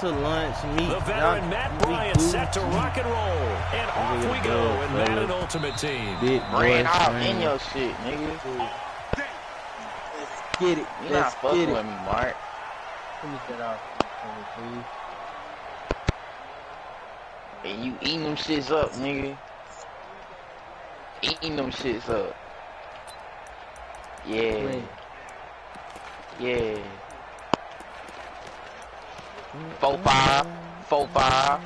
to lunch, meet. The veteran Matt Bryant set to rock and roll. And off we go in Madden Ultimate Team. Rain out in your shit, nigga. Let's get it. You're not fucking with me, Mark. Finish that off, please. And you eating them shits up, nigga. Eating them shits up. Yeah. Yeah. 4-5. 4-5.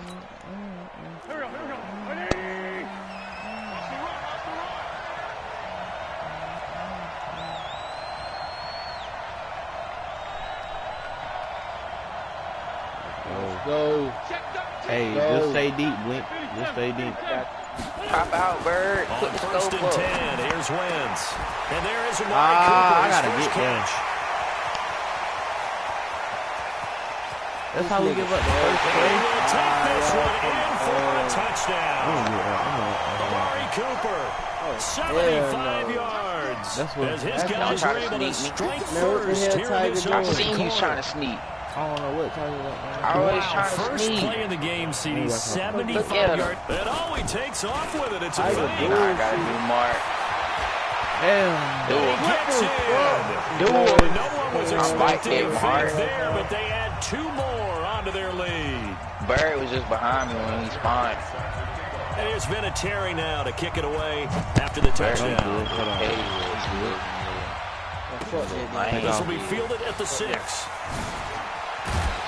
Go. Hey, just stay deep, Blink. Just stay deep. Pop out, Bird. On Put the first scope and up. 10, here's Wentz. And there is a I gotta Cooper, get there. That's how we give up the first play. He will take this one in for a touchdown. Amari Cooper, 75 yards. As his guys are able to strike first here in this I opening seen you quarter. trying to sneak. I don't know what time it was. I always trying to First sneak. play in the game, CD, 75 yards. And he takes off with it. It's a fake. I gotta do Mark. Damn. Do He it. gets in. Do it. No one was I like expecting a it, fake Mark. there, but they add 2 more onto their lead. Bird was just behind me when he spawned. And here's Vinatieri now to kick it away after the touchdown. This will be fielded at the 6.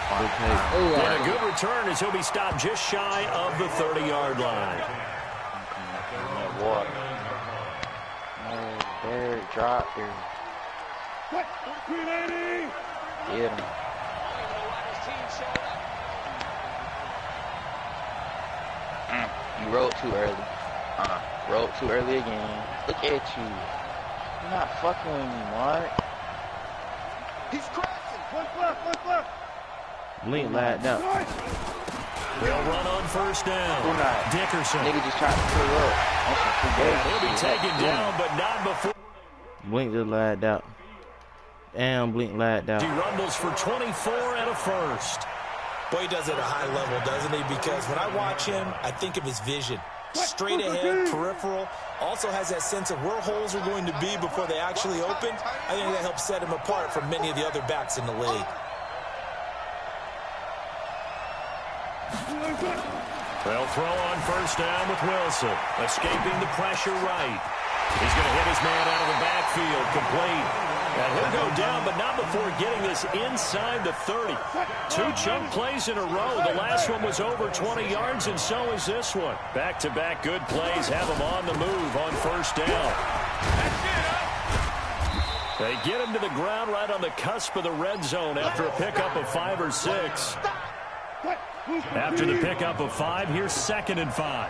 And a good return as he'll be stopped just shy of the 30-yard line. Water. Bird drop here. Get him. You rolled too early. Rolled too early again. Look at you. You're not fucking with me, Mark. He's crashing. One left. Blink lied down. They'll run on first down. Who not? Dickerson. Nigga just trying to pull up. He'll be taken down, but not before. Blink just lied out. Damn, Blink lied out. He rumbles for 24 and a first. Boy, he does it at a high level, doesn't he? Because when I watch him, I think of his vision. Straight ahead, peripheral. Also has that sense of where holes are going to be before they actually open. I think that helps set him apart from many of the other backs in the league. They'll throw on first down with Wilson. Escaping the pressure right. He's going to hit his man out of the backfield. Complete. And he'll go down, but not before getting this inside the 30. 2 chunk plays in a row. The last one was over 20 yards, and so is this one. Back-to-back good plays have him on the move on first down. They get him to the ground right on the cusp of the red zone after a pickup of 5 or 6. After the pickup of 5, here's 2nd and 5.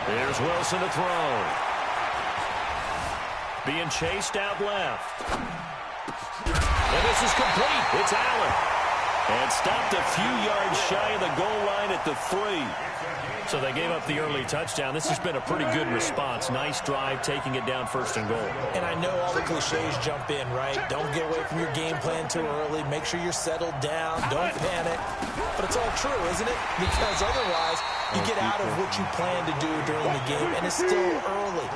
Here's Wilson to throw. Being chased out left. And this is complete. It's Allen. And stopped a few yards shy of the goal line at the 3. So they gave up the early touchdown. This has been a pretty good response. Nice drive, taking it down 1st and goal. And I know all the cliches jump in, right? Don't get away from your game plan too early. Make sure you're settled down. Don't panic. But it's all true, isn't it? Because otherwise, you get out of what you plan to do during the game, and it's still early.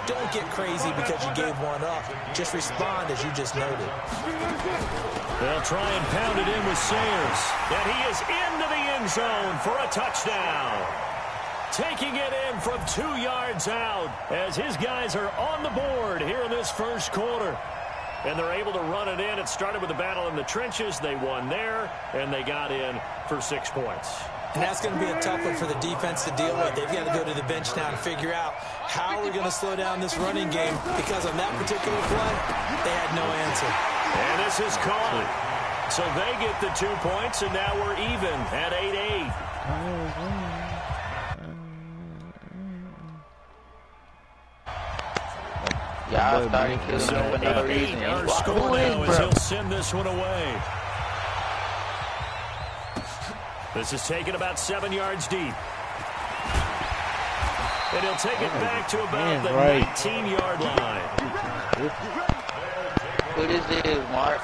Don't get crazy because you gave one up. Just respond as you just noted. They'll try and pound it in with Sayers. And he is into the end zone for a touchdown. Taking it in from 2 yards out as his guys are on the board here in this first quarter. And they're able to run it in. It started with a battle in the trenches. They won there, and they got in for 6 points. And that's going to be a tough one for the defense to deal with. They've got to go to the bench now and figure out how we're going to slow down this running game, because on that particular play, they had no answer. And this is caught. So they get the 2 points, and now we're even at 8-8. Yeah, I started killing him for no reason. Our score now is he'll send this one away. This is taken about 7 yards deep. And he'll take it back to about the 19-yard line. Who this is, Mark?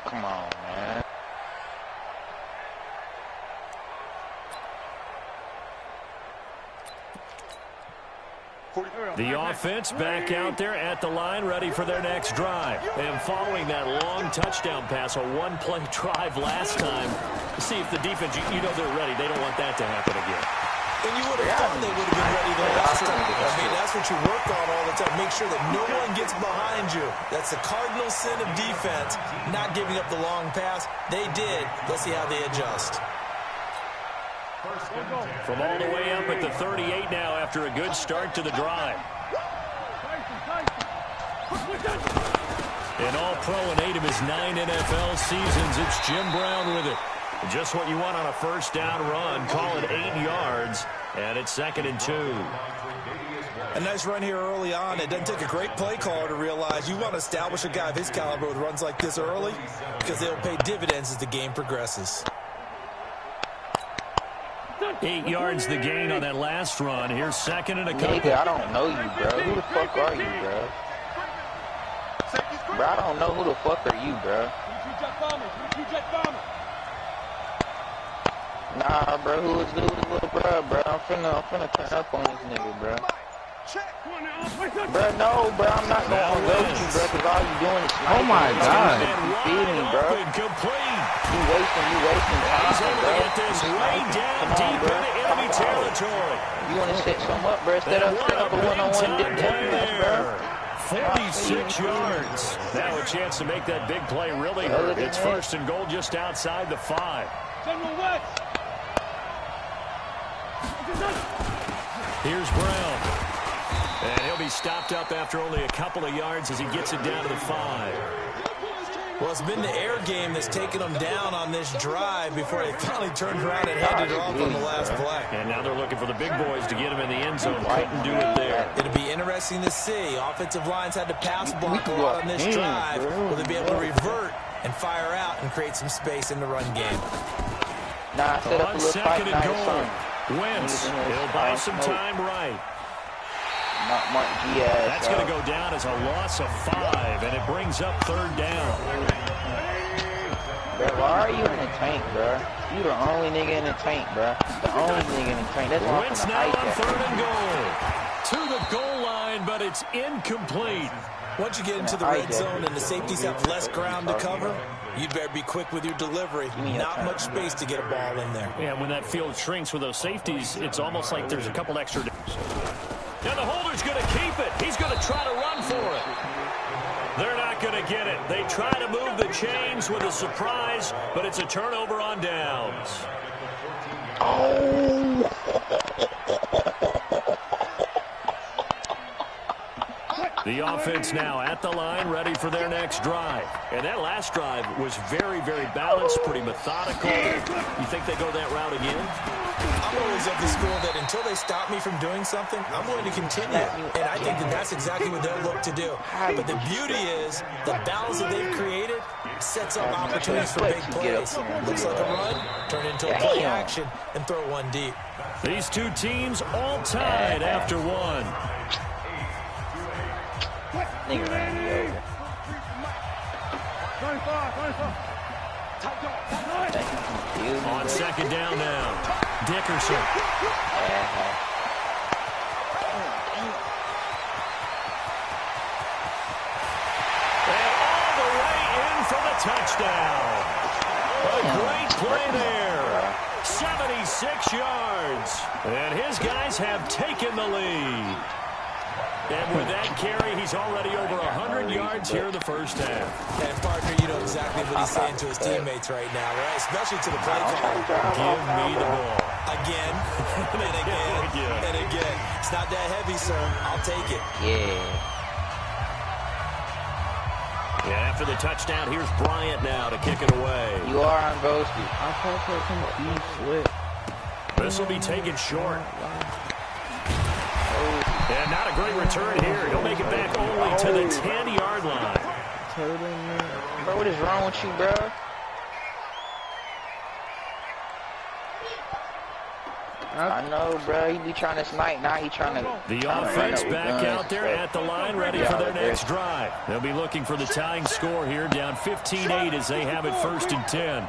Come on, man. The offense back out there at the line, ready for their next drive. And following that long touchdown pass, a one-play drive last time, see if the defense, you know they're ready. They don't want that to happen again. And you would have thought they would have been ready the last time. I mean, that's what you work on all the time. Make sure that no one gets behind you. That's the cardinal sin of defense, not giving up the long pass. They did. Let's see how they adjust. From all the way up at the 38 now after a good start to the drive. An all-pro in 8 of his 9 NFL seasons. It's Jim Brown with it. Just what you want on a first down run. Call it 8 yards, and it's 2nd and 2. A nice run here early on. It doesn't take a great play caller to realize you want to establish a guy of his caliber with runs like this early because they'll pay dividends as the game progresses. 8 yards the gain on that last run. Here's 2nd and a couple. Nigga, I don't know you, bro. Who the fuck are you, bro? Bro, I don't know who the fuck are you, bro. Nah, bro, who is little bro? I'm finna turn up on this nigga, bro. Bro, no, bro, I'm not gonna go with you, bro, because all you doing is sniping. Oh my God. You feel me, bro? You wasting time, He's able to bro. get this way down deep into enemy territory. You wanna set something up, bro? Set up a one-on-one defense, bro. 46 yards. Now a chance to make that big play really hurt. It's 1st and goal just outside the 5. Here's Brown. And he'll be stopped up after only a couple of yards as he gets it down to the 5. Well, it's been the air game that's taken them down on this drive before they finally turned around and handed it off on the last play. And now they're looking for the big boys to get him in the end zone. Couldn't do it there. It'll be interesting to see. Offensive lines had to pass block a lot on this drive. Will they be able to revert and fire out and create some space in the run game? Nah, set up a On little 2nd fight and goal. Wentz, he'll buy some time right. That's going to go down as a loss of 5, and it brings up 3rd down. Bro, why are you in the tank, bro? You the only nigga in the tank, bro. The only nigga in the tank. That's why Wentz I'm now gonna on hike 3rd and goal. To the goal line, but it's incomplete. Once you get into the red zone and the safeties have less ground to cover, you'd better be quick with your delivery. Not much space to get a ball in there. Yeah, when that field shrinks with those safeties, it's almost like there's a couple extra. Now the holder's going to keep it. He's going to try to run for it. They're not going to get it. They try to move the chains with a surprise, but it's a turnover on downs. Oh! The offense now at the line, ready for their next drive. And that last drive was very, very balanced, pretty methodical. You think they go that route again? I'm always of the school that until they stop me from doing something, I'm going to continue. And I think that that's exactly what they'll look to do. But the beauty is the balance that they've created sets up opportunities for big plays. Looks like a run, turn it into a play action, and throw one deep. These two teams all tied after one. Nigga ran me over. On 2nd down now, Dickerson. And all the way in for the touchdown. A great play there. 76 yards. And his guys have taken the lead. And with that carry, he's already over 100 yards here in the first half. And, partner, you know exactly what he's saying to his teammates right now, right? Especially to the play caller. Give me the ball. Again, and again, and again. It's not that heavy, sir. I'll take it. Yeah. And after the touchdown, here's Bryant now to kick it away. You are on ghosted. I thought that was slip. This will be taken short. And not a great return here. He'll make it back only to the 10-yard line. Bro, what is wrong with you, bro? I know, bro. He be trying to snipe. Now he trying to. The offense back out there at the line, ready for their next drive. They'll be looking for the tying score here, down 15-8 as they have it 1st and 10.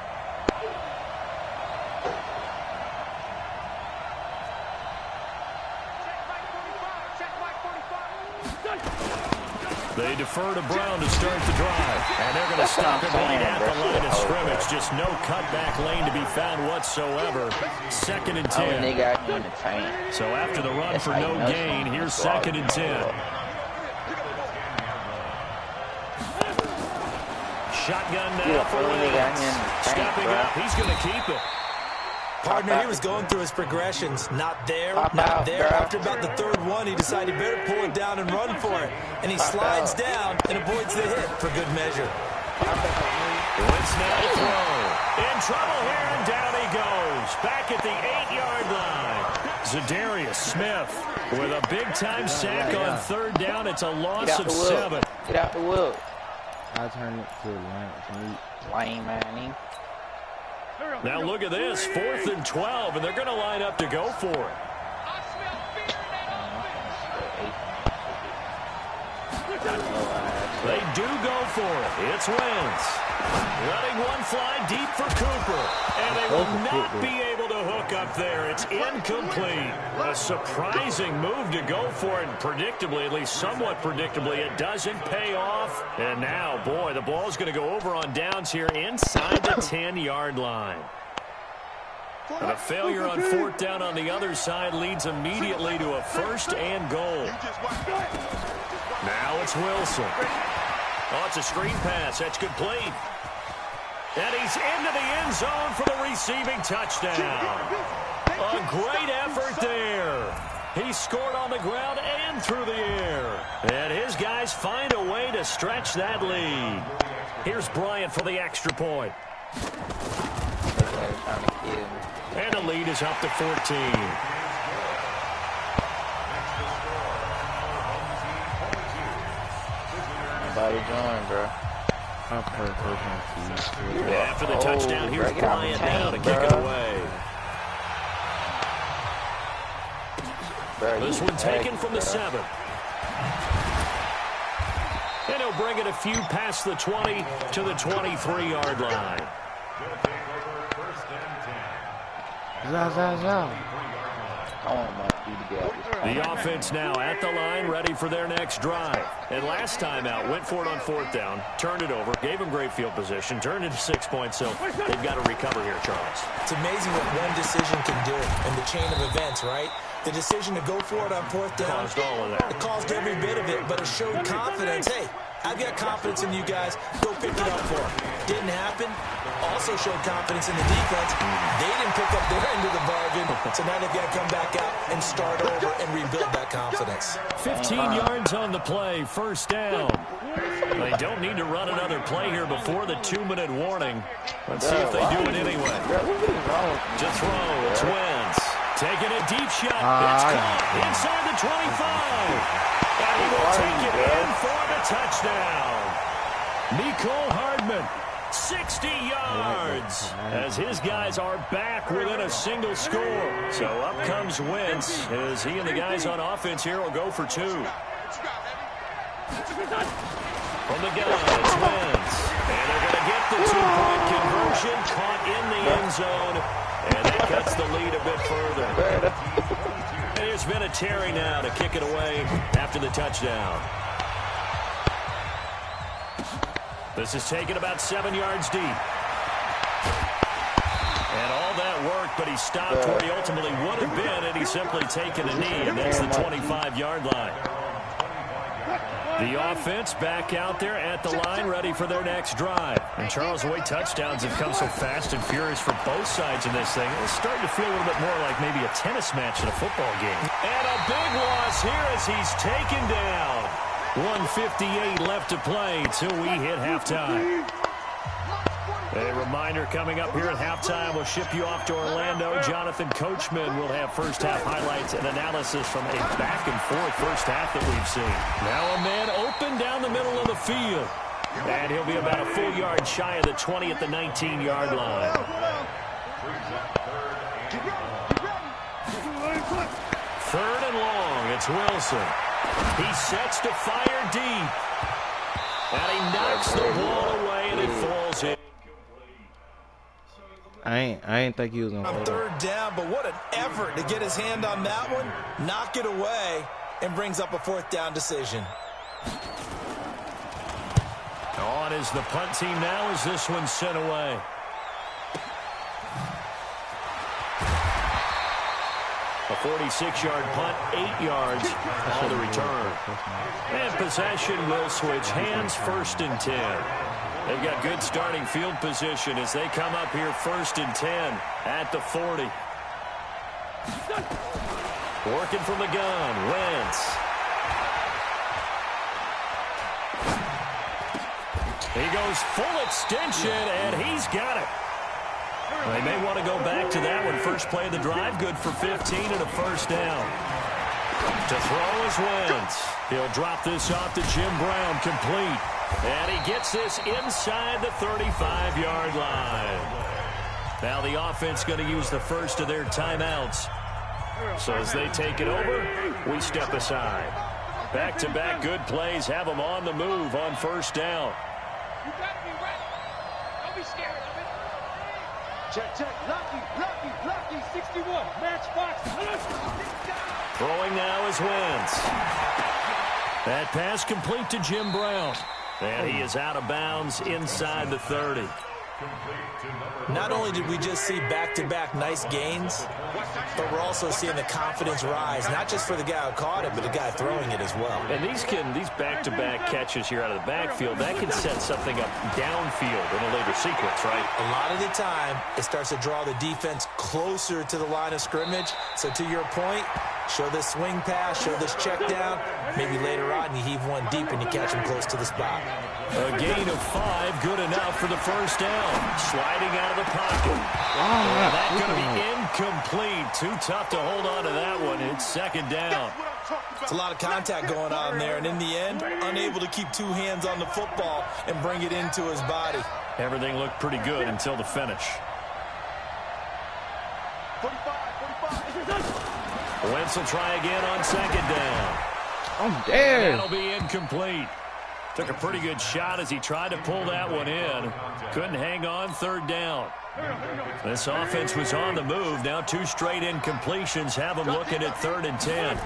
They defer to Brown to start the drive. And they're going to stop him right at the line of scrimmage. Just no cutback lane to be found whatsoever. 2nd and 10. So after the run for no gain, here's 2nd and 10. Shotgun now for Williams. Stepping up, he's going to keep it. Partner, he was going through his progressions. Not there, not there. After about the 3rd one, he decided he better pull it down and run for it. And he slides down and avoids the hit for good measure. Wentz now throw. In trouble here, and down he goes. Back at the 8-yard line. Zadarius Smith with a big-time sack on 3rd down. It's a loss of 7. Get out the wood. I turn it to Lane Manning. Now look at this, 4th and 12, and they're going to line up to go for it. They do go for it. It's Wentz. Letting one fly deep for Cooper. And they will not be able to hook up there. It's incomplete. A surprising move to go for it. And predictably, at least somewhat predictably, it doesn't pay off. And now, boy, the ball's going to go over on downs here inside the 10-yard line. And a failure on 4th down on the other side leads immediately to a 1st and goal. Now it's Wilson. Oh, it's a screen pass. That's complete. And he's into the end zone for the receiving touchdown. A great effort there. He scored on the ground and through the air. And his guys find a way to stretch that lead. Here's Bryant for the extra point. And the lead is up to 14. Bro. After the touchdown, here's Bryant now to kick it away. This one taken from the 7. And he'll bring it a few past the 20 to the 23-yard line. The offense now at the line, ready for their next drive. And last time out, went for it on 4th down, turned it over, gave them great field position, turned into 6 points, so they've got to recover here, Charles. It's amazing what one decision can do in the chain of events, right? The decision to go for it on 4th down. Caused all of that. It caused every bit of it, but it showed confidence. Hey, I've got confidence in you guys. Go pick it up for them. Didn't happen. Also showed confidence in the defense. They didn't pick up their end of the bargain, so now they've got to come back out and start over and rebuild that confidence. 15 yards on the play, 1st down. They don't need to run another play here before the 2-minute warning. Let's see if they do it anyway. To throw, it's Wentz. Taking a deep shot. It's caught inside the 25. And he will take it in for the touchdown. Mecole Hardman, 60 yards, as his guys are back within a single score. So up comes Wentz as he and the guys on offense here will go for 2. From the gun, it's Wentz. And they're going to get the 2-point conversion, caught in the end zone, and that cuts the lead a bit further. There's Vinatieri now to kick it away after the touchdown. This is taken about 7 yards deep. And all that worked, but he stopped where he ultimately would have been, and he's simply taken a knee, and that's the 25-yard line. The offense back out there at the line, ready for their next drive. And Charles, the way touchdowns have come so fast and furious for both sides in this thing, it's starting to feel a little bit more like maybe a tennis match in a football game. And a big loss here as he's taken down. 1:58 left to play till we hit halftime. A reminder coming up here at halftime, we'll ship you off to Orlando. Jonathan Coachman will have first-half highlights and analysis from a back-and-forth first half that we've seen. Now a man open down the middle of the field. And he'll be about a full yard shy of the 20 at the 19-yard line. Third and long. It's Wilson. He sets to fire deep. And he knocks the ball away, and it falls in. I ain't think he was going to on third down, but what an effort to get his hand on that one, knock it away, and brings up a fourth down decision. On is the punt team now as this one's sent away. A 46-yard punt, 8 yards on the return. And possession will switch hands, 1st and 10. They've got good starting field position as they come up here 1st and 10 at the 40. Working from the gun, Wentz. He goes full extension, and he's got it. They may want to go back to that one. First play of the drive, good for 15 and a 1st down. To throw is Wentz. He'll drop this off to Jim Brown, complete. And he gets this inside the 35-yard line. Now the offense going to use the first of their timeouts. So as they take it over, we step aside. Back-to-back good plays have them on the move on 1st down. You gotta be ready. Don't be scared of it. Check. Lucky, 61. Matchbox. Throwing now is Wentz. That pass complete to Jim Brown. And he is out of bounds inside the 30. Not only did we just see back-to-back nice gains, but we're also seeing the confidence rise, not just for the guy who caught it, but the guy throwing it as well. And these back-to-back catches here out of the backfield, that can set something up downfield in a later sequence, right? A lot of the time, it starts to draw the defense closer to the line of scrimmage. So to your point, show this swing pass, show this check down. Maybe later on you heave one deep and you catch him close to the spot. A gain of 5, good enough for the 1st down. Sliding out of the pocket. That's going to be incomplete. Too tough to hold on to that one. It's 2nd down. It's a lot of contact going on there, and in the end, unable to keep 2 hands on the football and bring it into his body. Everything looked pretty good until the finish. 45. Wentz will try again on 2nd down. I'm there. That'll be incomplete. Took a pretty good shot as he tried to pull that one in. Couldn't hang on 3rd down. This offense was on the move. Now 2 straight incompletions have them looking at 3rd and 10.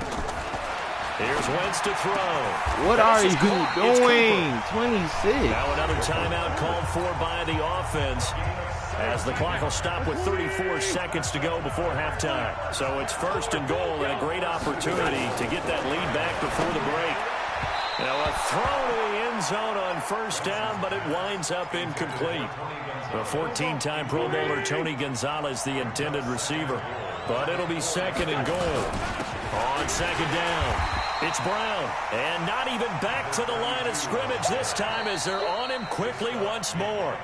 Here's Wentz to throw. What are you doing? 26. Now another timeout called for by the offense, as the clock will stop with 34 seconds to go before halftime. So it's 1st and goal, and a great opportunity to get that lead back before the break. Now a throw to the end zone on 1st down, but it winds up incomplete. The 14-time Pro Bowler Tony Gonzalez, the intended receiver. But it'll be 2nd and goal. On 2nd down, it's Brown. And not even back to the line of scrimmage this time as they're on him quickly once more.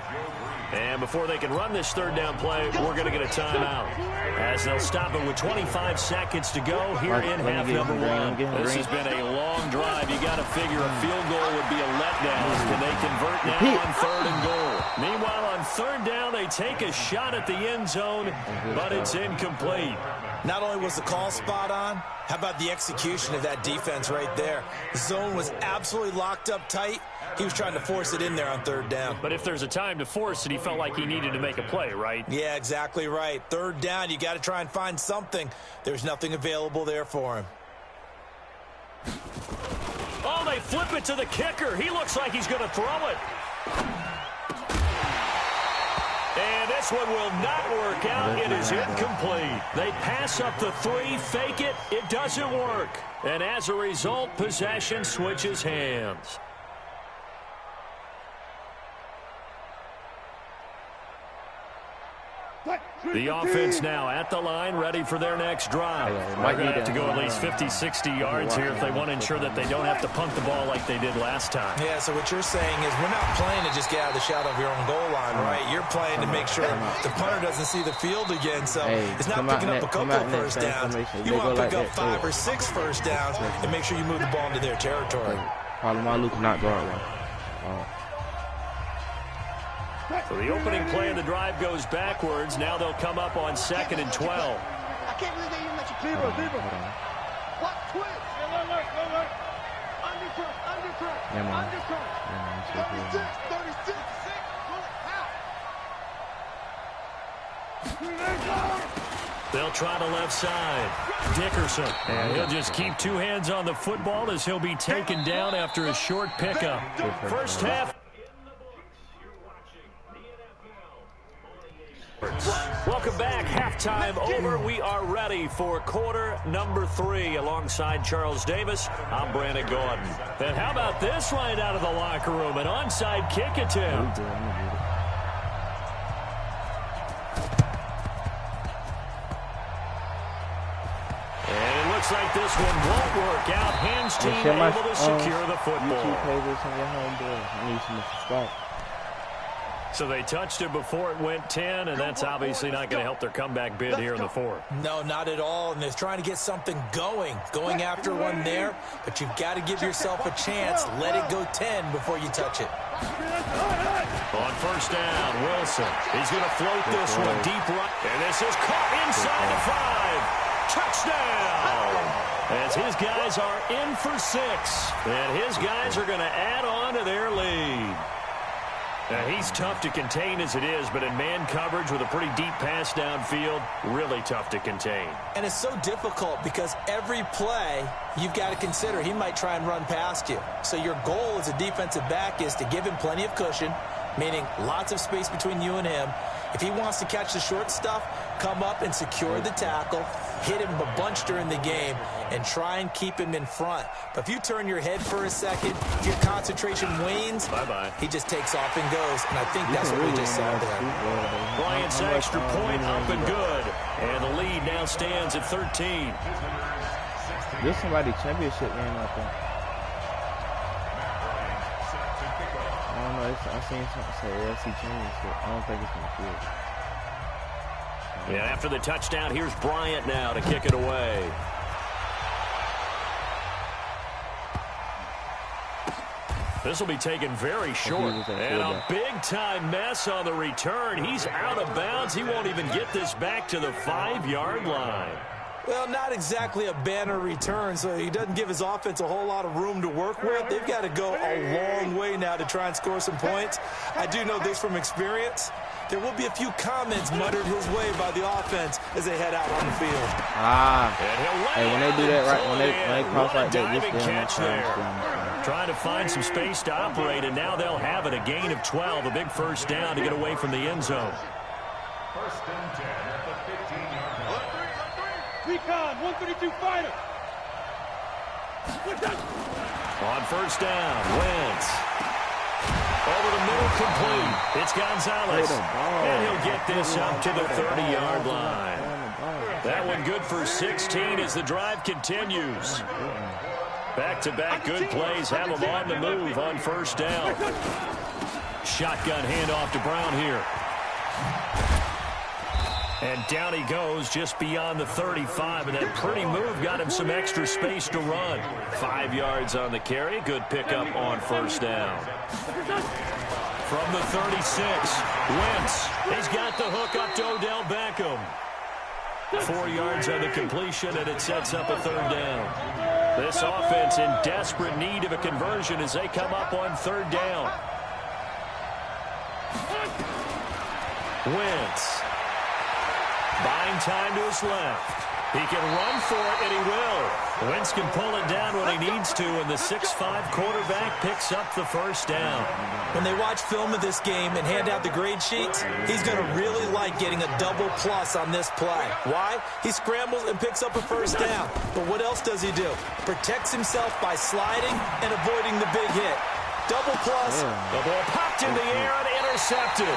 And before they can run this 3rd down play, we're going to get a timeout, as they'll stop it with 25 seconds to go here in half number 1. This has been a long drive. You got to figure a field goal would be a letdown. Can they convert now on 3rd and goal? Meanwhile, on 3rd down, they take a shot at the end zone, but it's incomplete. Not only was the call spot on, how about the execution of that defense right there? The zone was absolutely locked up tight. He was trying to force it in there on 3rd down. But if there's a time to force it, he felt like he needed to make a play, right? Yeah, exactly right. 3rd down, you got to try and find something. There's nothing available there for him. Oh, they flip it to the kicker. He looks like he's going to throw it. And this one will not work out. It is incomplete. They pass up the 3, fake it. It doesn't work. And as a result, possession switches hands. The offense now at the line, ready for their next drive. They're going to have to go at least 50, 60 yards here if they want to ensure that they don't have to punt the ball like they did last time. Yeah, so what you're saying is we're not playing to just get out of the shadow of your own goal line, right? You're playing to make sure the punter doesn't see the field again, so it's not picking up a couple of 1st downs. You want to pick up 5 or 6 1st downs and make sure you move the ball into their territory. Luke not guard one. So the opening play of the drive goes backwards. Now they'll come up on 2nd and 12. I can't believe they didn't let you Zebra, zebra. What twist? Look. Undercut. Yeah, man. Undercut. Yeah, man. 36. They'll try the left side. Dickerson. And he'll just keep two hands on the football as he'll be taken down after a short pickup. First half. Welcome back. Halftime over. We are ready for quarter number 3. Alongside Charles Davis, I'm Brandon Gordon. And how about this right out of the locker room? An onside kick attempt. And it looks like this one won't work out. Hands team able to secure the football. YouTube pages on your home board. I need some subscribe. So they touched it before it went 10, and that's obviously not going to help their comeback bid here in the 4th. No, not at all, and they're trying to get something going after one there, but you've got to give yourself a chance. Let it go 10 before you touch it. On first down, Wilson. He's going to float this one deep right, and this is caught inside the 5. Touchdown! As his guys are in for 6, and his guys are going to add on to their lead. Now, he's tough to contain as it is, but in man coverage with a pretty deep pass downfield, really tough to contain. And it's so difficult because every play you've got to consider he might try and run past you. So your goal as a defensive back is to give him plenty of cushion, meaning lots of space between you and him. If he wants to catch the short stuff, come up and secure the tackle, hit him a bunch during the game, and try and keep him in front. But if you turn your head for a second, if your concentration wanes, he just takes off and goes. And I think that's what we just saw there. Bryant's extra point up and good. And the lead now stands at 13. This somebody championship game out there. I don't know. I seen something say AFC championship. I don't think it's going to feel. Yeah, after the touchdown, here's Bryant now to kick it away. This will be taken very short. And a big-time mess on the return. He's out of bounds. He won't even get this back to the 5-yard line. Well, not exactly a banner return, so he doesn't give his offense a whole lot of room to work with. They've got to go a long way now to try and score some points. I do know this from experience. There will be a few comments muttered his way by the offense as they head out on the field. Hey, when they do that right, when they cross like that, just catch there. Trying to find some space to operate, and now they'll have it. A gain of 12, a big first down to get away from the end zone. First and 10 at the 15-yard line. Recon, 132 fighter. On first down, Wentz. Over the middle, complete. It's Gonzalez. And he'll get this up to the 30-yard line. That one good for 16 as the drive continues. Back-to-back good plays have them on the move on first down. Shotgun handoff to Brown here. And down he goes just beyond the 35, and that pretty move got him some extra space to run. 5 yards on the carry. Good pickup on first down. From the 36, Wentz. He's got the hook up to Odell Beckham. 4 yards on the completion, and it sets up a third down. This offense in desperate need of a conversion as they come up on third down. Wentz. Buying time to his left. He can run for it, and he will. Wentz can pull it down when he needs to, and the 6'5 quarterback picks up the first down. When they watch film of this game and hand out the grade sheets, he's going to really like getting a double plus on this play. Why? He scrambles and picks up a first down. But what else does he do? Protects himself by sliding and avoiding the big hit. Double plus. The ball popped in the air and intercepted.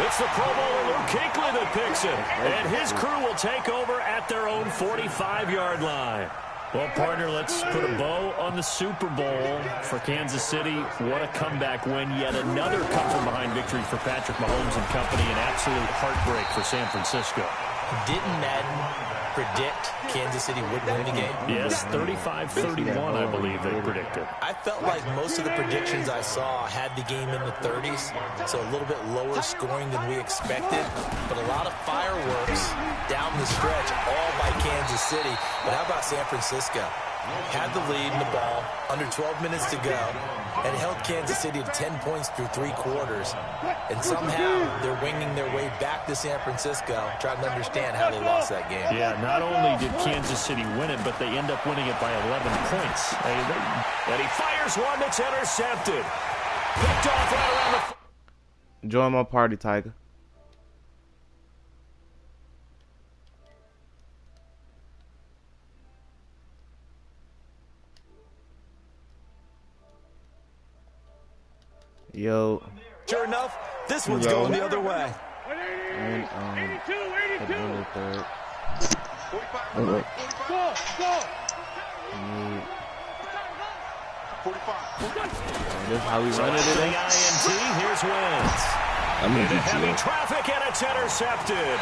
It's the Pro Bowler Luke Kuechly that picks it. And his crew will take over at their own 45-yard line. Well, partner, let's put a bow on the Super Bowl for Kansas City. What a comeback win. Yet another come-from-behind victory for Patrick Mahomes and company. An absolute heartbreak for San Francisco. Didn't Madden predict Kansas City would win the game? Yes, 35-31, I believe they predicted. I felt like most of the predictions I saw had the game in the 30s, so a little bit lower scoring than we expected, but a lot of fireworks down the stretch, all by Kansas City. But how about San Francisco? Had the lead in the ball, under 12 minutes to go, and held Kansas City to 10 points through 3 quarters. And somehow they're winging their way back to San Francisco, trying to understand how they lost that game. Yeah, not only did Kansas City win it, but they end up winning it by 11 points. And he fires one that's intercepted. Picked off right around the... Join my party, Tiger. Yo. Sure enough, this one's going the other way. And, 82. the third. 45. Oh, wait. Go. 45. This is how we run it The today. INT, here's Wentz. Into heavy traffic, and it's intercepted.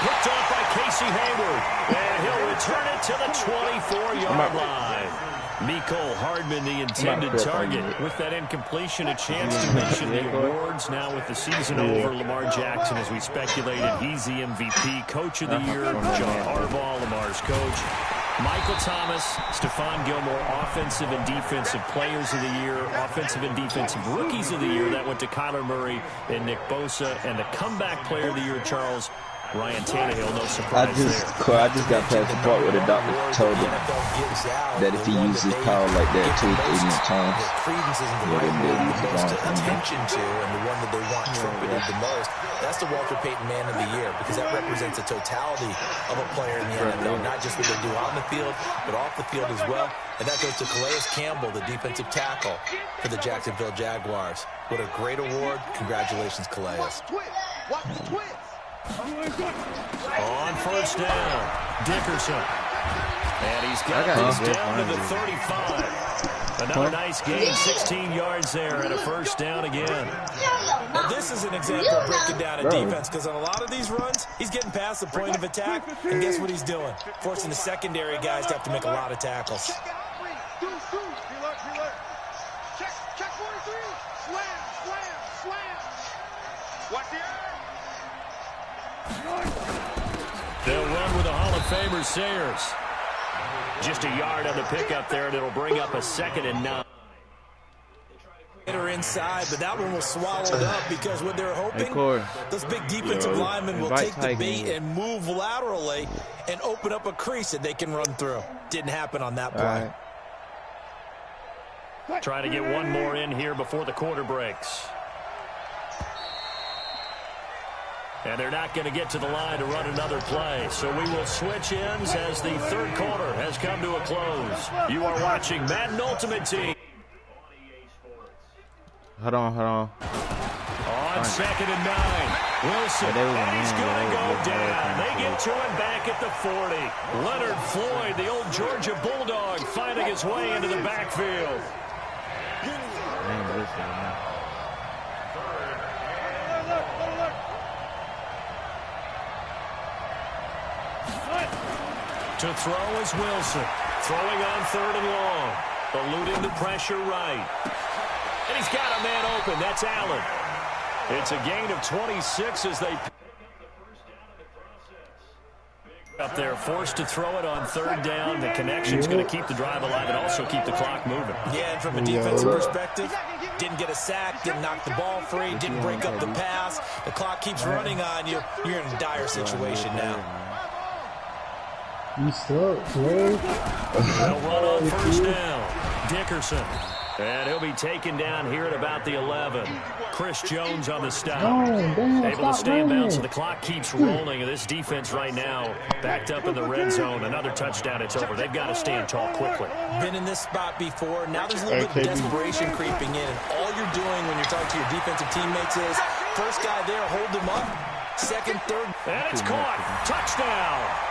Picked off by Casey Hayward. And he'll return it to the 24-yard line. Mecole Hardman, the intended target. With that incompletion, a chance to mention the awards. Now with the season over, Lamar Jackson, as we speculated, he's the MVP, Coach of the Year. John Harbaugh, Lamar's coach. Michael Thomas, Stephon Gilmore, Offensive and Defensive Players of the Year, Offensive and Defensive Rookies of the Year. That went to Kyler Murray and Nick Bosa. And the Comeback Player of the Year, Charles, Ryan Tannehill, no surprise there. I just got past the part where the doctor told him that if he uses power like that 2 or 3 more times, credence isn't the right word. Most attention to, and the one that they want trumpeted the most, that's the Walter Payton Man of the Year, because that represents a totality of a player in the NFL, not just what they do on the field, but off the field as well. And that goes to Calais Campbell, the defensive tackle for the Jacksonville Jaguars. What a great award. Congratulations, Calais. Watch the twist. On first down, Dickerson. And he's got this down to the 35. Another nice gain, 16 yards there, and a first down again. Now this is an example of breaking down a defense, because on a lot of these runs, he's getting past the point of attack, and guess what he's doing? Forcing the secondary guys to have to make a lot of tackles. Check out 3. 2. Check 43. Slam. Watch the air. They'll run with the Hall of Famer Sayers. Just a yard on the pickup there, and it'll bring up a 2nd and 9. Inside, but that one was swallowed up because what they're hoping, those big defensive linemen will take the bait and move laterally and open up a crease that they can run through. Didn't happen on that play. Trying to get one more in here before the quarter breaks. And they're not going to get to the line to run another play. So we will switch ends as the third quarter has come to a close. You are watching Madden Ultimate Team. Hold on. On 2nd and 9. Wilson, and he's going to go down. They get to him back at the 40. Leonard Floyd, the old Georgia Bulldog, finding his way into the backfield. To throw is Wilson. Throwing on 3rd and long. Eluding the pressure right. And he's got a man open. That's Allen. It's a gain of 26 as they up there, forced to throw it on 3rd down. The connection's going to keep the drive alive and also keep the clock moving. Yeah, and from a defensive perspective, didn't get a sack, didn't knock the ball free, didn't break up the pass. The clock keeps running on you. You're in a dire situation now. You suck, bro. They'll run on first down. Dickerson. And he'll be taken down here at about the 11. Chris Jones on the stop. Able to stay in bounds, and the clock keeps rolling. This defense right now backed up in the red zone. Another touchdown, it's over. They've got to stand tall quickly. Been in this spot before. Now there's a little bit of desperation creeping in. And all you're doing when you're talking to your defensive teammates is, first guy there, hold him up. Second, third. And it's caught. Touchdown.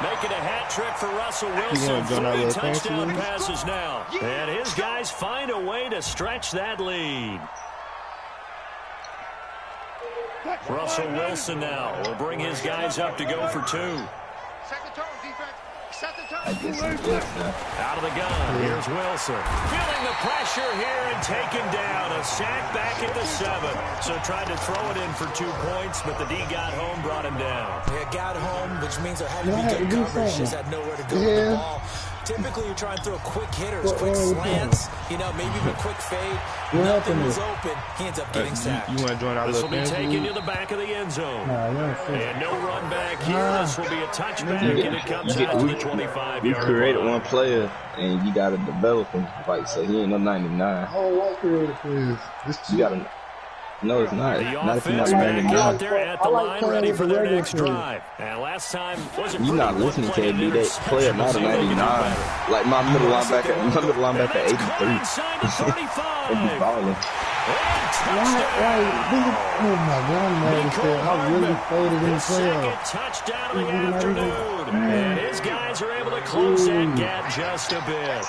Making a hat trick for Russell Wilson. 3 touchdown passes now. And his guys find a way to stretch that lead. Russell Wilson now will bring his guys up to go for 2. Out of the gun, here's Wilson. Feeling the pressure here and taken down. A sack back at the 7. So tried to throw it in for 2 points, but the D got home, brought him down. Yeah, got home, which means there had to be good coverage. Just had nowhere to go with the ball. Typically, you're trying to throw quick hitters, quick slants, you know, maybe even a quick fade. Nothing was open. He ends up getting sacked. You want to join our This will be taken to the back of the end zone. And no run back here. This will be a touchback, and it comes out to the 25-yard line. You created one player, and you got to develop him. Like, so he ain't no 99. I don't like creative players. You got to... No, it's not. The Not if you're offense not back 99. out there at the line, ready for their next drive. And last time wasn't You're not listening to it, dude. That player not a 99. Like my middle linebacker 83. They be balling. Oh my God, man! I really faded in the Second touchdown of the afternoon. And his guys are able to close that gap just a bit.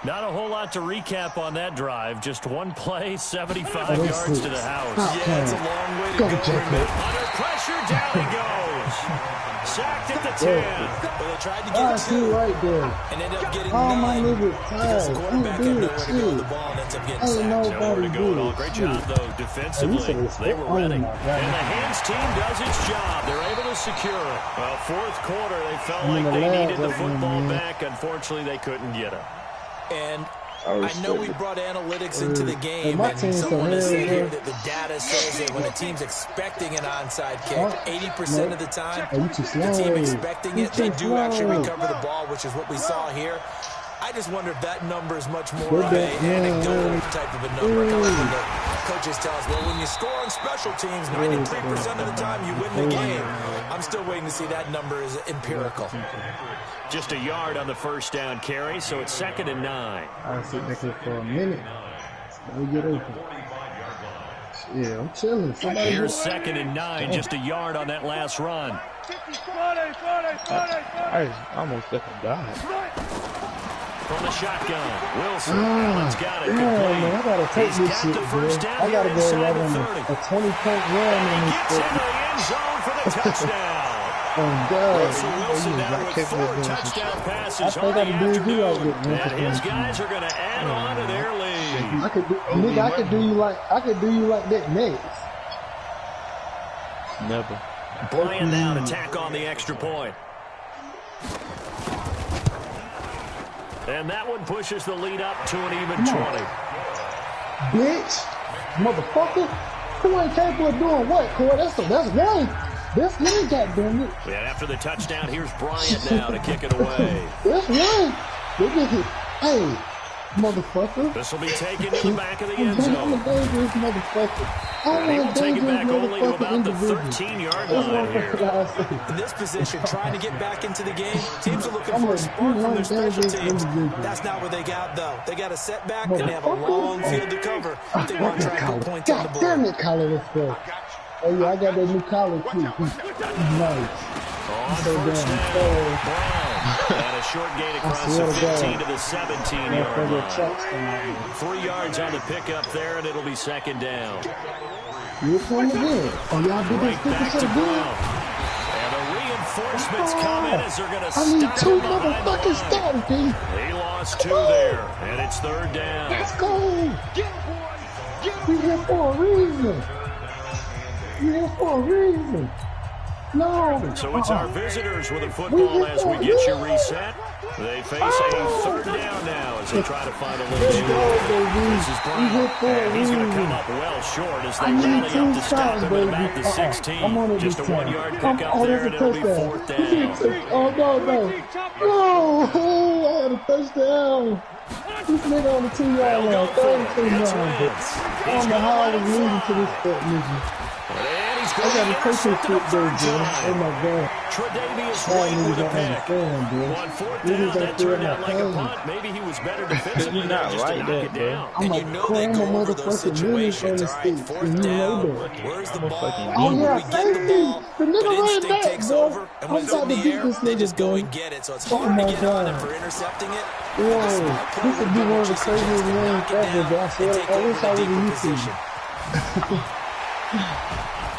Not a whole lot to recap on that drive. Just one play, 75 yards to the house. Yeah, it's a long way to go. Under pressure, down he goes. Sacked at the 10. Well, they tried to get two right there. and ended up getting my 9 nigga, because the quarterback had nowhere to go with the ball and ends up getting sacked. Nowhere to go at all. Great job, though, defensively. They were ready. And the hands team does its job. They're able to secure it. Well, fourth quarter, they felt like they needed the football back. Unfortunately, they couldn't get it. And I know we brought analytics into the game, and someone has said here that the data says that when a team's expecting an onside kick, 80% of the time, the team expecting it, they do actually recover the ball, which is what we saw here. I just wonder if that number is much more of an anecdotal type of a number. Kind of like when the coaches tell us, well, when you score on special teams, 93% of the time you win the game. I'm still waiting to see that number is empirical. Just a yard on the first down carry, so it's 2nd and 9. I'll sit back here for a minute. Let me get open. Yeah, I'm chilling. Here's 2nd and 9, just a yard on that last run. I almost let him die. From the shotgun, Wilson. Allen's got it complete. Man, I gotta take He's this got shit, the bro. first down I gotta here go inside right the on 30. a 20-point run in this Gets into the end zone for the touchdown. Oh, God. Russell Wilson now with 4 touchdown passes on the afternoon. And his guys are going to add on to their lead. I could do you like that next. Never. Bryant now to tack on the extra point. And that one pushes the lead up to an even 20. Bitch, motherfucker. Who ain't capable of doing what, Corey? That's one. That's one, goddamn it. And after the touchdown, here's Bryant now to kick it away. That's one. Hey, motherfucker. This will be taken to the back of the end zone. I'm a dangerous motherfucker. And he will take it back only to about the 13-yard line here. In this position, trying to get back into the game, teams are looking for a spark from their special teams. That's not what they got, though. They got a setback, and they have a long field to cover if they want to try and put points on the board. Damn it, collar, let's go. Oh, yeah, I got that new collar, too. Nice. On first down, Brown. And a short gain across the 15 to the 17-yard line. 3 yards on the pickup there, and it'll be 2nd down. You're playing again. Oh, y'all did Right back to Brown. And the reinforcements come in as they're going to stop him behind the line. He lost 2 there, and it's 3rd down. Let's go. We're here for a reason. We're here for a reason. No. So it's our visitors with the football as we get you reset. They face a 3rd down now as they try to find a little short. This is Brown, and he's going to come up well short as they rally up to stop him at about the 16. Just a 1-yard pickup there, and it'll be 4th down. Oh, no. No, I had a touchdown. This nigga on the 2-yard line, 32 yards. I don't know how I was losing to this nigga. I got to take this shit, bro. Oh, my God. Tre'Davious White with a pick. On 4th down, that turned out like a punt. Maybe he was better defensively than just to knock it down. And you know they go over those situations. All right, 4th down. Where's the ball? Oh, yeah, we get the ball, but instinct takes over. And when it's in I'm the air, they just go and get it. So it's hard to get on him for intercepting it. Whoa, this would be one of the craziest runs ever, bro. I wish I was in YouTube.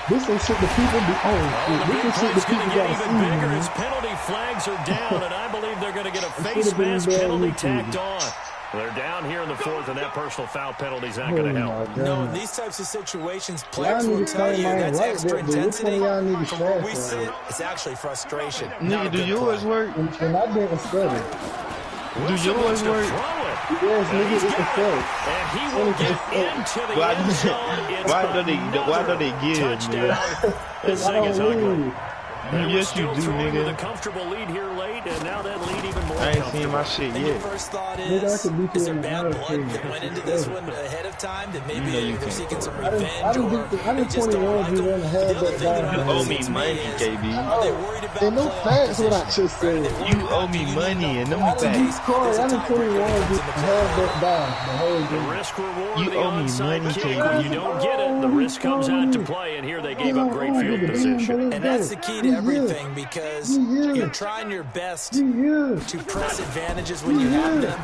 This is shit the people be on. This is shit the people gotta see. Bigger as penalty flags are down, and I believe they're going to get a face mask penalty tacked on. They're down here in the fourth, and that personal foul penalty is not going to help. No, in these types of situations, players will tell you that's extra intensity. From where we sit, it's actually frustration. Nigga, do yours work? And I didn't study. Do yours work? Yes, nigga, it's a fact. And he will get into the end zone. Why don't they give, nigga? This thing is ugly. Yes, you do, With a nigga. comfortable lead here late, and now that lead even more I ain't seen my shit And your yet. first thought Nigga, I is could beat you there in bad the blood that went into this one ahead of time that maybe they're seeking some I revenge or they didn't just don't 21 like you them? want to The have other that thing that guy. You owe me resonates money, is, KB. are they worried about And no playoff facts what I position? just said. You owe me money and them I didn't facts. beat Corey. I didn't 21 just to have that guy the whole The game. risk reward, You the owe me onside money, kick. KB. When you don't get it, the risk comes out to play, and here they gave up great field position. And that's the key to everything because you're trying your best to press advantages when you have them.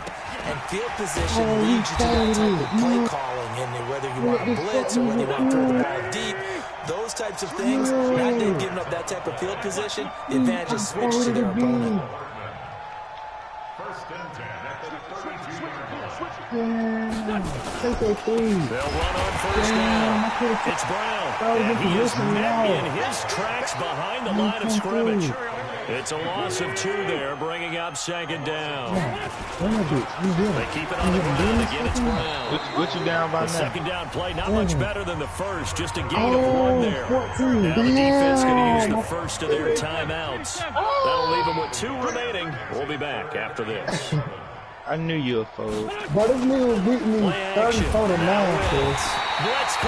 And field position leads you to that type of play calling. And whether you want to blitz or whether you want to throw the ball deep, those types of things, now they've given up that type of field position, the advantage is switched to their opponent. Take that three. They'll run on first down. It's Brown. And he is met in his tracks behind the line of scrimmage. It's a loss of 2 there, bringing up second down. They keep it on the ground. Again, it's Brown. What you down by The now? second down play, not much better than the first. Just a gain of 1 there. Now the defense going to use the first of their timeouts. That'll leave them with 2 remaining. We'll be back after this. I knew you were fold. But this nigga was beating me 34 to 9, kid.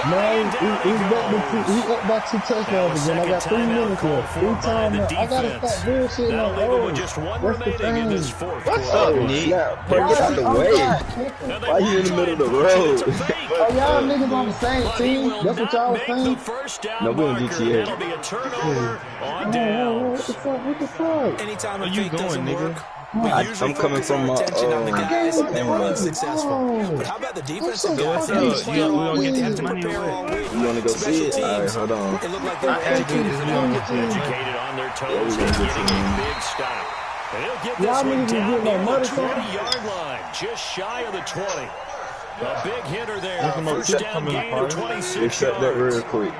Man, he's up by 2 touchdowns again. I got 3 minutes left. 3 times. I gotta stop bullshitting That'll on leave them with those. just 1 What's the remaining in this thing? fourth What's quarter. up, Nick? Bro, get out the way. Why you in the middle of the road? Oh, y'all niggas on the same team? That's what y'all was saying? No, we on GTA. That'll be a turnover on downs. What the fuck? Anytime Where a you fake going, doesn't nigga? work, we usually I'm coming focus from our attention on the guys that were Oh. unsuccessful. But how about the defensive guys? What's They had up? to play You all gonna week, get had that to money prepare away? all week. You wanna go see Special it? All right, teams, hold on. it looked like they were I asked you this morning. Educated on their toes and getting a big stop. And he'll get this Y'all one niggas down getting that near the money 20-yard line, just shy of the 20. A big hitter there. What's the most First down coming gain apart? of 26 Accept that real yards. quick.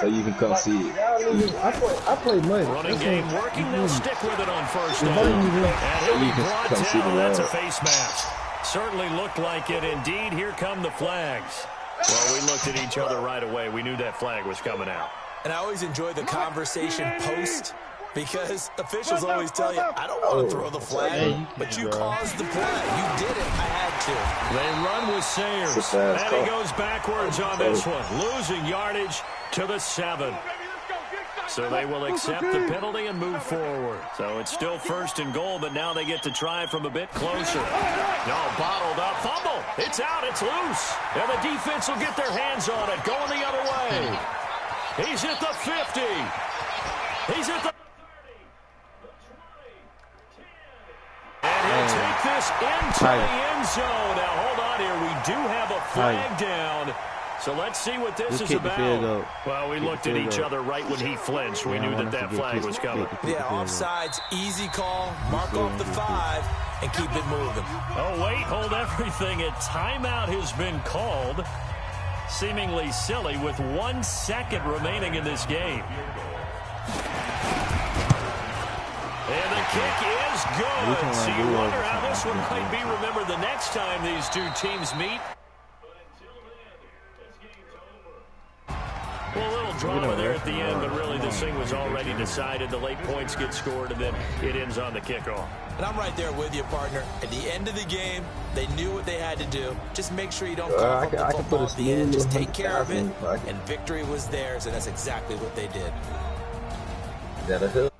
So you can come see it. Y'all niggas, I play money. Running game working, they'll stick with it on first down. money And he'll be You can brought come see down. the That's a ride. face mask. Certainly looked like it. Indeed, here come the flags. Well, we looked at each other right away. We knew that flag was coming out. And I always enjoy the conversation post because officials always tell you, I don't want to throw the flag, but you caused the play. You did it. I had to. They run with Sayers, It's a fast and he call. goes backwards on this one, losing yardage to the 7. So they will accept the penalty and move forward. So it's still first and goal, but now they get to try from a bit closer. No, bottled up, fumble. It's out, it's loose. And the defense will get their hands on it, going the other way. He's at the 50. He's at the 30. And he'll take this into the end zone. Now, hold on here. We do have a flag down. So let's see what this is about. Well, we looked at each other right when he flinched. We knew that that flag was coming. Yeah, offsides, easy call, mark off the 5, and keep it moving. Oh, wait, hold everything. A timeout has been called. Seemingly silly with 1 second remaining in this game. And the kick is good. So you wonder how this one might be remembered the next time these two teams meet. Well, a little drama there at the end, but really this thing was already decided. The late points get scored, and then it ends on the kickoff. And I'm right there with you, partner. At the end of the game, they knew what they had to do. Just make sure you don't cough up the football at the end. Just take care of it, and victory was theirs, and that's exactly what they did. Is that a hook?